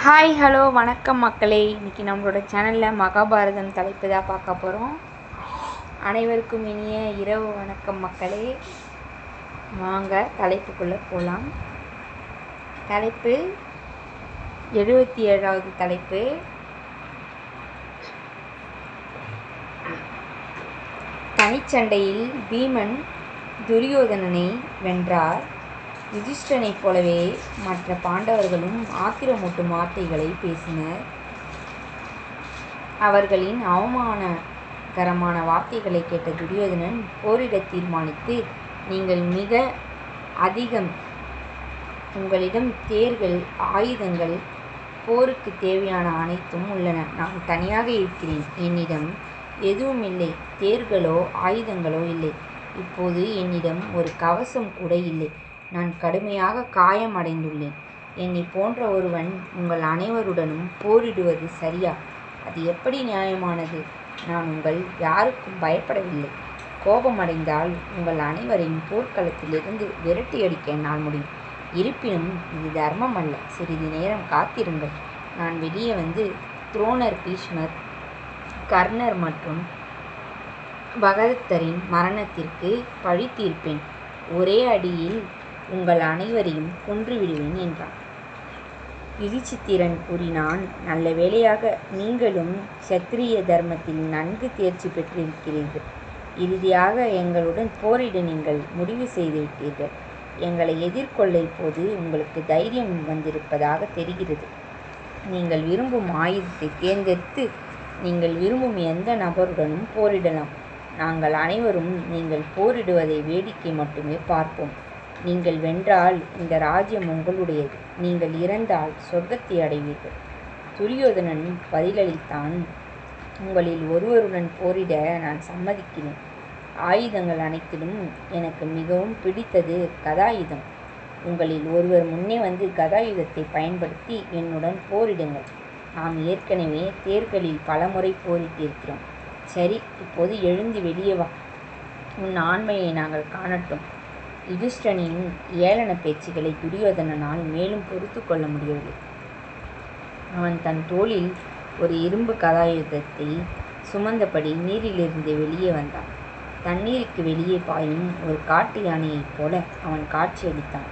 Hi hello வணக்கம் மக்களே. இன்றைக்கி நம்மளோட சேனலில் மகாபாரதம் தலைப்பு தான் பார்க்க போகிறோம். அனைவருக்கும் இனிய இரவு வணக்கம் மக்களே. வாங்க தலைப்புக்குள்ளே போகலாம். தலைப்பு 77வது தலைப்பு. தனிச்சண்டையில் பீமன் துரியோதனனை வென்றார். யுதிஷ்டனைப் போலவே மற்ற பாண்டவர்களும் ஆத்திரமூட்டும் வார்த்தைகளை பேசினர். அவர்களின் அவமானகரமான வார்த்தைகளை கேட்ட துரியோதனன் போரிட தீர்மானித்து, நீங்கள் மிக அதிகம், உங்களிடம் தேர்கள், ஆயுதங்கள், போருக்கு தேவையான அனைத்தும் உள்ளன. நான் தனியாக இருக்கிறேன். என்னிடம் எதுவும் இல்லை. தேர்களோ ஆயுதங்களோ இல்லை. இப்போது என்னிடம் ஒரு கவசம் கூட இல்லை. நான் கடுமையாக காயமடைந்துள்ளேன். என்னை போன்ற ஒருவன் உங்கள் அனைவருடனும் போரிடுவது சரியா? அது எப்படி நியாயமானது? நான் உங்கள் யாருக்கும் பயப்படவில்லை. கோபமடைந்தால் உங்கள் அனைவரையும் போர்க்களத்திலிருந்து விரட்டியடிக்க என்னால் முடியும். இருப்பினும் இது தர்மம் அல்ல. சிறிது நேரம் காத்திருங்கள். நான் வெளியே வந்து துரோணர், பீஷ்மர், கர்ணர் மற்றும் பகதத்தரின் மரணத்திற்கு பழி தீர்ப்பேன். ஒரே அடியில் உங்கள் அனைவரையும் கொன்றுவிடுவேன் என்றான். யுதிச்சித்திரன் கூறினான், நல்ல வேளையாக நீங்களும் சத்திரிய தர்மத்தில் நன்கு தேர்ச்சி பெற்றிருக்கிறீர்கள். இறுதியாக எங்களுடன் போரிட நீங்கள் முடிவு செய்துவிட்டீர்கள். எங்களை எதிர்கொள்ள இப்போது உங்களுக்கு தைரியம் வந்திருப்பதாக தெரிகிறது. நீங்கள் விரும்பும் ஆயுதத்தை தேர்ந்தெடுத்து நீங்கள் விரும்பும் எந்த நபருடனும் போரிடலாம். நாங்கள் அனைவரும் நீங்கள் போரிடுவதை வேடிக்கை மட்டுமே பார்ப்போம். நீங்கள் வென்றால் இந்த ராஜ்யம் உங்களுடையது. நீங்கள் இறந்தால் சொர்க்கத்தை அடைவீர்கள். துரியோதனன் பதிலளித்தான், உங்களில் ஒருவருடன் போரிட நான் சம்மதிக்கிறேன். ஆயுதங்கள் அனைத்திலும் எனக்கு மிகவும் பிடித்தது கதாயுதம். உங்களில் ஒருவர் முன்னே வந்து கதாயுதத்தை பயன்படுத்தி என்னுடன் போரிடுங்கள். நாம் ஏற்கனவே தேர்களில் பலமுறை போரிட்டிருக்கிறோம். சரி, இப்போது எழுந்து வெளியே வா. உன் ஆண்மையை நாங்கள் காணட்டும். யுதிஷ்டனின் ஏளன பேச்சுகளை துரியோதனனால் மேலும் பொறுத்து கொள்ள முடியவில்லை. அவன் தன் தோளில் ஒரு இரும்பு கதாயுதத்தை சுமந்தபடி நீரிலிருந்து வெளியே வந்தான். தண்ணீருக்கு வெளியே பாயும் ஒரு காட்டு யானையைப் போல அவன் காட்சியளித்தான்.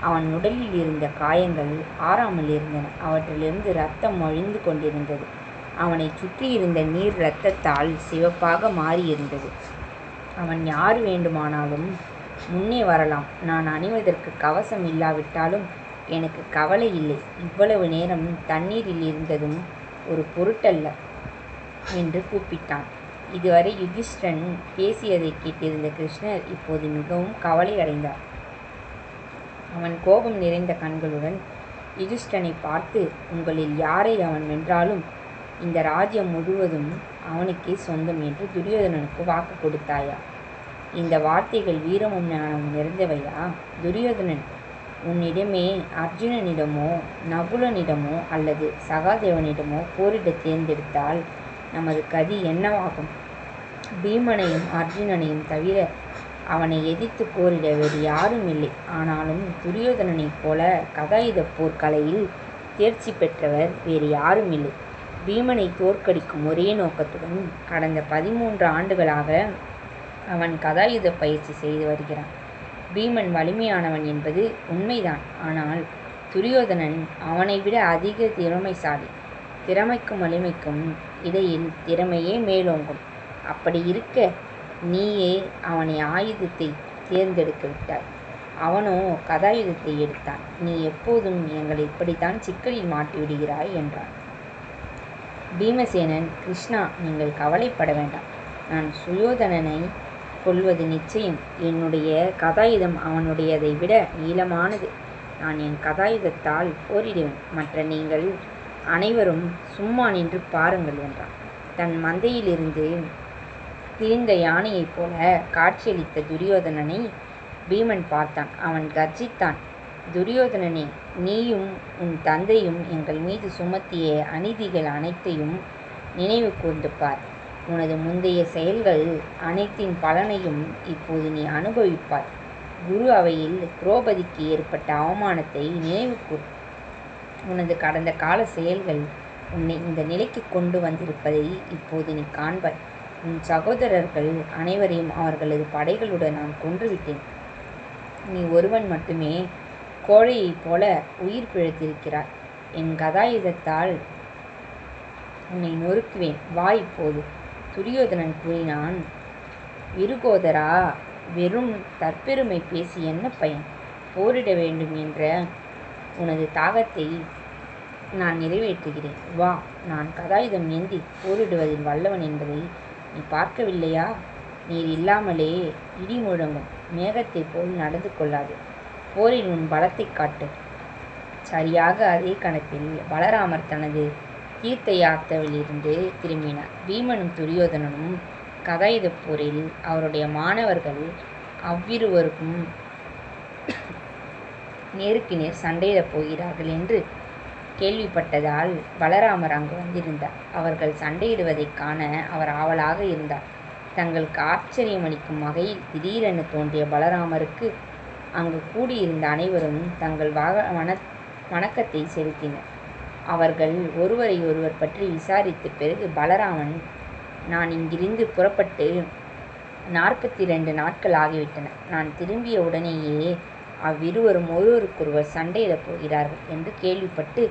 அவன் உடலில் இருந்த காயங்கள் ஆறாமல் இருந்தன. அவற்றிலிருந்து இரத்தம் வழிந்து கொண்டிருந்தது. அவனை சுற்றியிருந்த நீர் இரத்தத்தால் சிவப்பாக மாறியிருந்தது. அவன் யார் வேண்டுமானாலும் முன்னே வரலாம். நான் அணிவதற்கு கவசம் இல்லாவிட்டாலும் எனக்கு கவலை இல்லை. இவ்வளவு நேரம் தண்ணீரில் இருந்ததும் ஒரு பொருட்டல்ல என்று கூப்பிட்டான். இதுவரை யுதிஷ்டன் பேசியதை கேட்டிருந்த கிருஷ்ணர் இப்போது மிகவும் கவலை அடைந்தார். அவன் கோபம் நிறைந்த கண்களுடன் யுதிஷ்டனை பார்த்து, உங்களில் யாரை அவன் வென்றாலும் இந்த ராஜ்யம் முழுவதும் அவனுக்கே சொந்தம் என்று துரியோதனனுக்கு வாக்கு கொடுத்தாயா? இந்த வார்த்தைகள் வீரமும் ஞானமும் நிறைந்தவையா? துரியோதனன், உன்னிடமே அர்ஜுனனிடமோ நகுலனிடமோ அல்லது சகாதேவனிடமோ போரிட தேர்ந்தெடுத்தால் நமது கதி என்னவாகும்? பீமனையும் அர்ஜுனனையும் தவிர அவனை எதிர்த்து போரிட வேறு யாரும் இல்லை. ஆனாலும் துரியோதனனைப் போல கதாயுத போர்க்கலையில் தேர்ச்சி பெற்றவர் வேறு யாரும் இல்லை. பீமனை தோற்கடிக்கும் ஒரே நோக்கத்துடன் கடந்த 13 ஆண்டுகளாக அவன் கதாயுத பயிற்சி செய்து வருகிறான். பீமன் வலிமையானவன் என்பது உண்மைதான். ஆனால் துரியோதனன் அவனை விட அதிக திறமைசாலி. திறமைக்கும் வலிமைக்கும் இடையில் திறமையே மேலோங்கும். அப்படி இருக்க நீயே அவனை ஆயுதத்தை தேர்ந்தெடுக்க விட்டாய். அவனோ கதாயுதத்தை எடுத்தான். நீ எப்போதும் எங்களை இப்படித்தான் சிக்கலில் மாட்டிவிடுகிறாய் என்றான். பீமசேனன், கிருஷ்ணா, நீங்கள் கவலைப்பட வேண்டாம். நான் சுயோதனனை கொல்வது நிச்சயம். என்னுடைய கதாயுதம் அவனுடையதை விட நீளமானது. நான் என் கதாயுதத்தால் போரிடுவேன். மற்ற நீங்கள் அனைவரும் சும்மா நின்று பாருங்கள் என்றான். தன் மந்தையிலிருந்து பிரிந்த யானையைப் போல காட்சியளித்த துரியோதனனை பீமன் பார்த்தான். அவன் கர்ஜித்தான், துரியோதனனே, நீயும் உன் தந்தையும் எங்கள் மீது சுமத்திய அநீதிகள் அனைத்தையும் நினைவு கூர்ந்து பார். உனது முந்தைய செயல்கள் அனைத்தின் பலனையும் இப்போது நீ அனுபவிப்பாய். குரு அவையில் திரௌபதிக்கு ஏற்பட்ட அவமானத்தை நினைவு கூர். உனது கடந்த கால செயல்கள் உன்னை இந்த நிலைக்கு கொண்டு வந்திருப்பதை இப்போது நீ காண்பாய். உன் சகோதரர்கள் அனைவரையும் அவர்களது படைகளுடன் நான் கொன்றுவிட்டேன். நீ ஒருவன் மட்டுமே கோழையைப் போல உயிர் பிழைத்திருக்கிறாய். என் கதாயுதத்தால் உன்னை நொறுக்குவேன். வா இப்போது. துரியோதனன் கூறினான். விருகோதரா, வெறும் தற்பெருமை பேசி என்ன பயன்? போரிட வேண்டும் என்ற உனது தாகத்தை நான் நிறைவேற்றுகிறேன். வா, நான் கதாயுதம் ஏந்தி போரிடுவதில் வல்லவன் என்பதை நீ பார்க்கவில்லையா? நீர் இல்லாமலே இடி முழங்கும் மேகத்தைப் போல் நடந்து கொள்ளாது. போரில் உன் பலத்தை காட்டு. சரியாக அதே கணத்தில் பலராமர் தனது தீர்த்த யாத்திரையிலிருந்து திரும்பினார். பீமனும் துரியோதனனும் கதாயுத போரில் அவருடைய மாணவர்கள் அவ்விருவருக்கும் நேருக்கு நேர் சண்டையிடப் போகிறார்கள் என்று கேள்விப்பட்டதால் பலராமர் அங்கு வந்திருந்தார். அவர்கள் சண்டையிடுவதைக் காண அவர் ஆவலாக இருந்தார். தங்களுக்கு ஆச்சரியமளிக்கும் வகையில் திடீரென தோன்றிய பலராமருக்கு அங்கு கூடியிருந்த அனைவரும் தங்கள் வணக்கத்தை செலுத்தினர். அவர்கள் ஒருவரை ஒருவர் பற்றி விசாரித்த பிறகு பலராமன், நான் இங்கிருந்து புறப்பட்டு 42 நாட்கள் ஆகிவிட்டன. நான் திரும்பிய உடனேயே அவ்விருவரும் ஒருவருக்கொருவர் சண்டையிடப் போகிறார்கள் என்று கேள்விப்பட்டு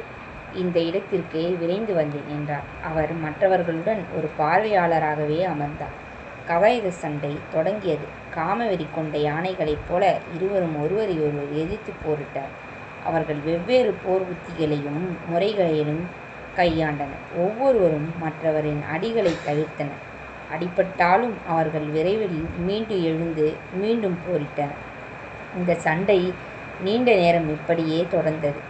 இந்த இடத்திற்கு விரைந்து வந்தேன் என்றார். அவர் மற்றவர்களுடன் ஒரு பார்வையாளராகவே அமர்ந்தார். கதாயுத சண்டை தொடங்கியது. காமவெறி கொண்ட யானைகளைப் போல இருவரும் ஒருவரை ஒருவர் எதிர்த்து போரிட்டார். அவர்கள் வெவ்வேறு போர் உத்திகளையும் முறைகளையும் கையாண்டனர். ஒவ்வொருவரும் மற்றவரின் அடிகளை தவிர்த்தனர். அடிபட்டாலும் அவர்கள் விரைவில் மீண்டு எழுந்து மீண்டும் போரிட்டனர். இந்த சண்டை நீண்ட நேரம் இப்படியே தொடர்ந்தது.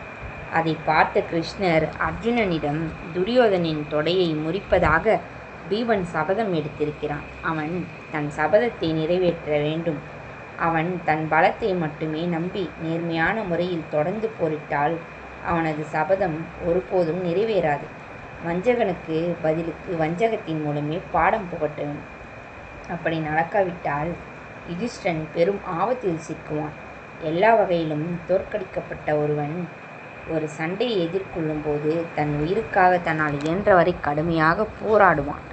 அதை பார்த்த கிருஷ்ணர் அர்ஜுனனிடம், துரியோதனின் தொடையை முறிப்பதாக பீமன் சபதம் எடுத்திருக்கிறான். அவன் தன் சபதத்தை நிறைவேற்ற வேண்டும். அவன் தன் பலத்தை மட்டுமே நம்பி நேர்மையான முறையில் தொடர்ந்து போரிட்டால் அவனது சபதம் ஒருபோதும் நிறைவேறாது. வஞ்சகனுக்கு பதிலுக்கு வஞ்சகத்தின் மூலமே பாடம் புகட்ட வேண்டும். அப்படி நடக்காவிட்டால் யுதிஷ்டன் பெரும் ஆபத்தில் சிக்குவான். எல்லா வகையிலும் தோற்கடிக்கப்பட்ட ஒருவன் ஒரு சண்டையை எதிர்கொள்ளும் போது தன் உயிருக்காக தன்னால் இயன்றவரை கடுமையாக போராடுவான்.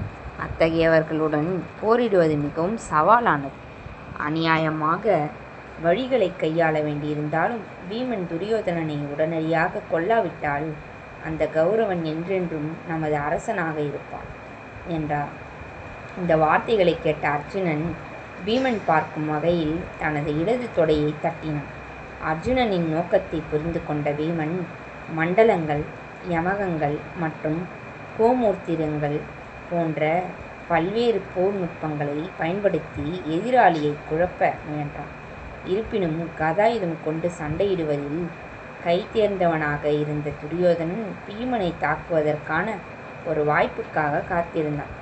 அத்தகையவர்களுடன் போரிடுவது மிகவும் சவாலானது. அநியாயமாக வழிகளை கையாள வேண்டியிருந்தாலும் பீமன் துரியோதனனை உடனடியாக கொல்லாவிட்டால் அந்த கௌரவன் என்றென்றும் நமது அரசனாக இருப்பான் என்றார். இந்த வார்த்தைகளை கேட்ட அர்ஜுனன் பீமன் பார்க்கும் வகையில் தனது இடது தொடையை தட்டினான். அர்ஜுனனின் நோக்கத்தை புரிந்து கொண்ட பீமன் மண்டலங்கள், யமகங்கள் மற்றும் கோமூர்த்திரங்கள் போன்ற பல்வேறு போர் நுட்பங்களை பயன்படுத்தி எதிராளியை குழப்ப முயன்றான். இருப்பினும் கதாயுதம் கொண்டு சண்டையிடுவதில் கை தேர்ந்தவனாக இருந்த துரியோதனன் பீமனை தாக்குவதற்கான ஒரு வாய்ப்புக்காக காத்திருந்தான்.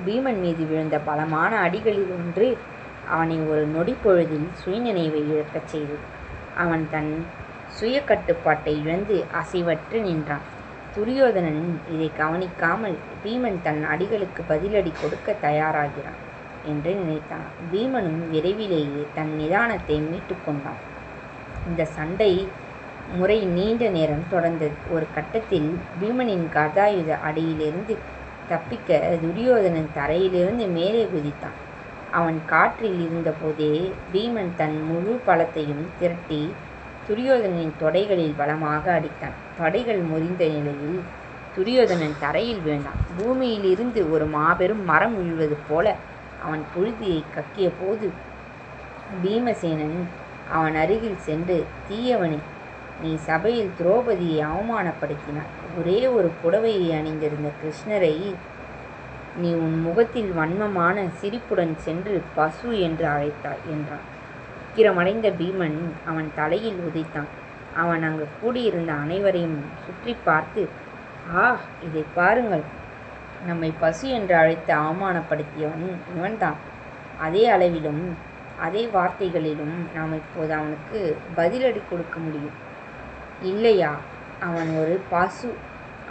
பீமன் மீது விழுந்த பலமான அடிகளில் ஒன்று அவனை ஒரு நொடி பொழுதில் சுயநினைவை இழக்கச் செய்தது. அவன் தன் சுய கட்டுப்பாட்டை இழந்து அசைவற்று நின்றான். துரியோதனன் இதை கவனிக்காமல் பீமன் தன் அடிகளுக்கு பதிலடி கொடுக்க தயாராகிறான் என்று நினைத்தான். பீமனும் விரைவிலேயே தன் நிதானத்தை மீட்டு கொண்டான். இந்த சண்டை முறை நீண்ட நேரம் தொடர்ந்தது. ஒரு கட்டத்தில் பீமனின் கதாயுத அடியிலிருந்து தப்பிக்க துரியோதனன் தரையிலிருந்து மேலே குதித்தான். அவன் காற்றில் இருந்தபோதே பீமன் தன் முழு பலத்தையும் திரட்டி துரியோதனனின் தொடைகளில் பலமாக அடித்தான். தொடைகள் முறிந்த நிலையில் துரியோதனன் தரையில் விழுந்தான். பூமியில் இருந்து ஒரு மாபெரும் மரம் விழுவது போல அவன் புழுதியை கக்கிய போது பீமசேனன் அவன் அருகில் சென்று, தீயவனே, நீ சபையில் திரௌபதியை அவமானப்படுத்தினாய். ஒரே ஒரு புடவையை அணிந்திருந்த கிருஷ்ணரை நீ உன் முகத்தில் வன்மமான சிரிப்புடன் சென்று பசு என்று அழைத்தாய் என்றான். உக்கிரமடைந்த பீமன் அவன் தலையில் உதைத்தான். அவன் அங்கு கூடியிருந்த அனைவரையும் சுற்றி பார்த்து, ஆ, இதை பாருங்கள், நம்மை பசு என்று அழைத்து அவமானப்படுத்தியவன் இவன்தான். அதே அளவிலும் அதே வார்த்தைகளிலும் நாம் இப்போது அவனுக்கு பதிலடி கொடுக்க முடியும் இல்லையா? அவன் ஒரு பசு.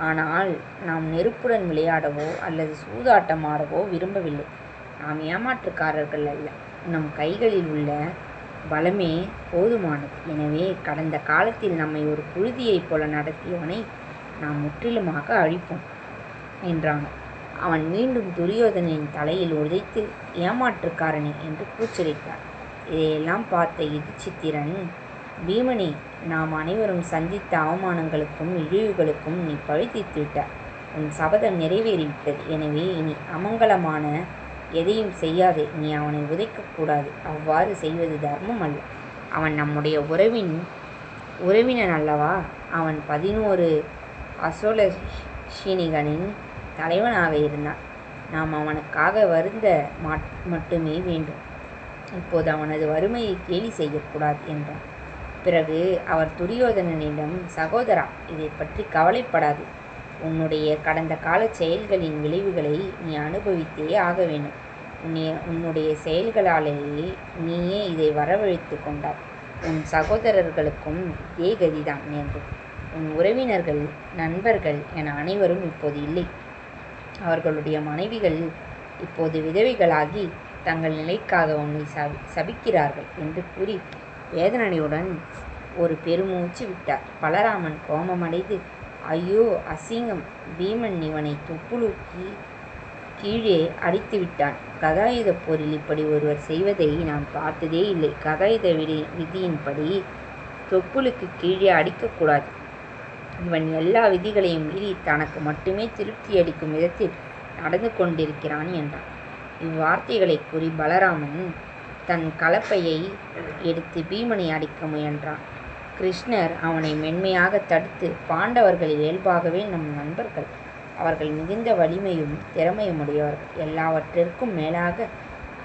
ஆனால் நாம் நெருப்புடன் விளையாடவோ அல்லது சூதாட்டம் ஆடவோ விரும்பவில்லை. நாம் ஏமாற்றுக்காரர்கள் அல்ல. நம் கைகளில் உள்ள பலமே போதுமானது. எனவே கடந்த காலத்தில் நம்மை ஒரு புழுதியைப் போல நடத்தியவனை நாம் முற்றிலுமாக அழிப்போம் என்றான். அவன் மீண்டும் துரியோதனின் தலையில் உதைத்து, ஏமாற்றுக்காரனே என்று கூச்சலிட்டான். இதையெல்லாம் பார்த்த யுதிச்சித்திரன், பீமனே, நாம் அனைவரும் சந்தித்த அவமானங்களுக்கும் இழிவுகளுக்கும் நீ பழி தீர்த்து விட்டாய். உன் சபதம் நிறைவேறிவிட்டது. எனவே இனி அமங்கலமான எதையும் செய்யாதே. நீ அவனை உதைக்கக்கூடாது. அவ்வாறு செய்வது தர்மம் அல்ல. அவன் நம்முடைய உறவினன் அல்லவா? அவன் 11 அசோலஷினிகளின் தலைவனாக இருந்தான். நாம் அவனுக்காக வருந்த மட்டுமே வேண்டும். இப்போது அவனது வறுமையை கேலி செய்யக்கூடாது என்றான். பிறகு அவர் துரியோதனனிடம், சகோதரா, இதை பற்றி கவலைப்படாது. உன்னுடைய கடந்த கால செயல்களின் விளைவுகளை நீ அனுபவித்தே ஆக வேண்டும். உன்னுடைய செயல்களாலேயே நீயே இதை வரவழைத்து கொண்டாய். உன் சகோதரர்களுக்கும் இதே கதிதான் நேர்ந்தது. உன் உறவினர்கள், நண்பர்கள் என அனைவரும் இப்போது இல்லை. அவர்களுடைய மனைவிகள் இப்போது விதவைகளாகி தங்கள் நிலைக்காக உன்னை சபிக்கிறார்கள் என்று கூறி வேதனையுடன் ஒரு பெருமூச்சு விட்டார். பலராமன் கோபமடைந்து, ஐயோ அசிங்கம்! பீமன் இவனை தொப்புளுக்கு கீழே அடித்து விட்டான். கதாயுத போரில் இப்படி ஒருவர் செய்வதை நான் பார்த்ததே இல்லை. கதாயுத விதியின்படி தொப்புளுக்கு கீழே அடிக்கக்கூடாது. இவன் எல்லா விதிகளையும் மீறி தனக்கு மட்டுமே திருப்தி அளிக்கும் விதத்தில் நடந்து கொண்டிருக்கிறான் என்றான். இவ்வார்த்தைகளை கூறி பலராமன் தன் கலப்பையை எடுத்து பீமனை அடிக்க முயன்றான். கிருஷ்ணர் அவனை மென்மையாக தடுத்து, பாண்டவர்கள் இயல்பாகவே நம் நண்பர்கள். அவர்கள் மிகுந்த வலிமையும் திறமையும் உடையவர்கள். எல்லாவற்றிற்கும் மேலாக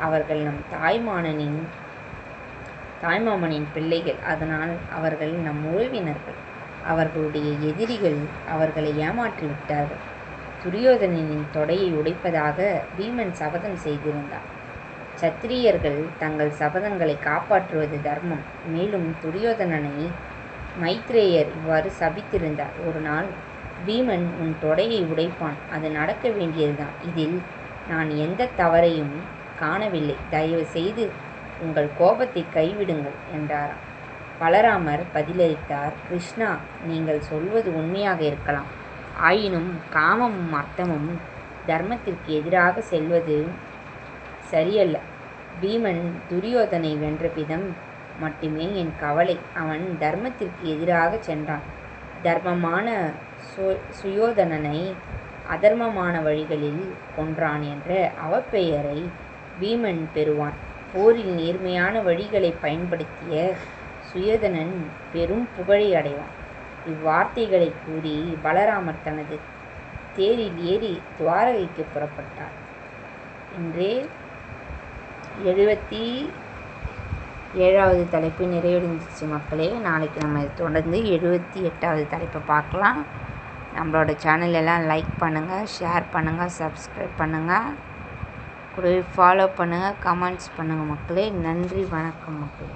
அவர்கள் நம் தாய்மாமனின் பிள்ளைகள். அதனால் அவர்கள் நம் உறவினர்கள். அவர்களுடைய எதிரிகள் அவர்களை ஏமாற்றி விட்டார்கள். துரியோதனனின் தொடையை உடைப்பதாக பீமன் சபதம் செய்திருந்தார். சத்திரியர்கள் தங்கள் சபதங்களை காப்பாற்றுவது தர்மம். மேலும் துரியோதனனை மைத்ரேயர் இவ்வாறு சபித்திருந்தார். ஒரு நாள் பீமன் உன் தொடையை உடைப்பான். அது நடக்க வேண்டியதுதான். இதில் நான் எந்த தவறையும் காணவில்லை. தயவு செய்து உங்கள் கோபத்தை கைவிடுங்கள் என்றாராம். பலராமர் பதிலளித்தார், கிருஷ்ணா, நீங்கள் சொல்வது உண்மையாக இருக்கலாம். ஆயினும் காமமும் அர்த்தமும் தர்மத்திற்கு எதிராக செல்வது சரியல்ல. பீமன் துரியோதனை வென்ற விதம் மட்டுமே என் கவலை. அவன் தர்மத்திற்கு எதிராக சென்றான். தர்மமான சுயோதனனை அதர்மமான வழிகளில் கொன்றான் என்ற அவப்பெயரை பீமன் பெறுவான். போரில் நேர்மையான வழிகளை பயன்படுத்திய சுயோதனன் பெரும் புகழை அடைவான். இவ்வார்த்தைகளை கூறி பலராமர் தனது தேரில் ஏறி துவாரகைக்கு புறப்பட்டார். இன்றே 77வது தலைப்பு நிறைவடைஞ்சிச்சு மக்களே. நாளைக்கு நம்ம தொடர்ந்து 78வது தலைப்பை பார்க்கலாம். நம்மளோட சேனல் எல்லாம் லைக் பண்ணுங்கள், ஷேர் பண்ணுங்கள், சப்ஸ்கிரைப் பண்ணுங்கள், கூடவே ஃபாலோ பண்ணுங்கள், கமெண்ட்ஸ் பண்ணுங்கள் மக்களே. நன்றி, வணக்கம் மக்களே.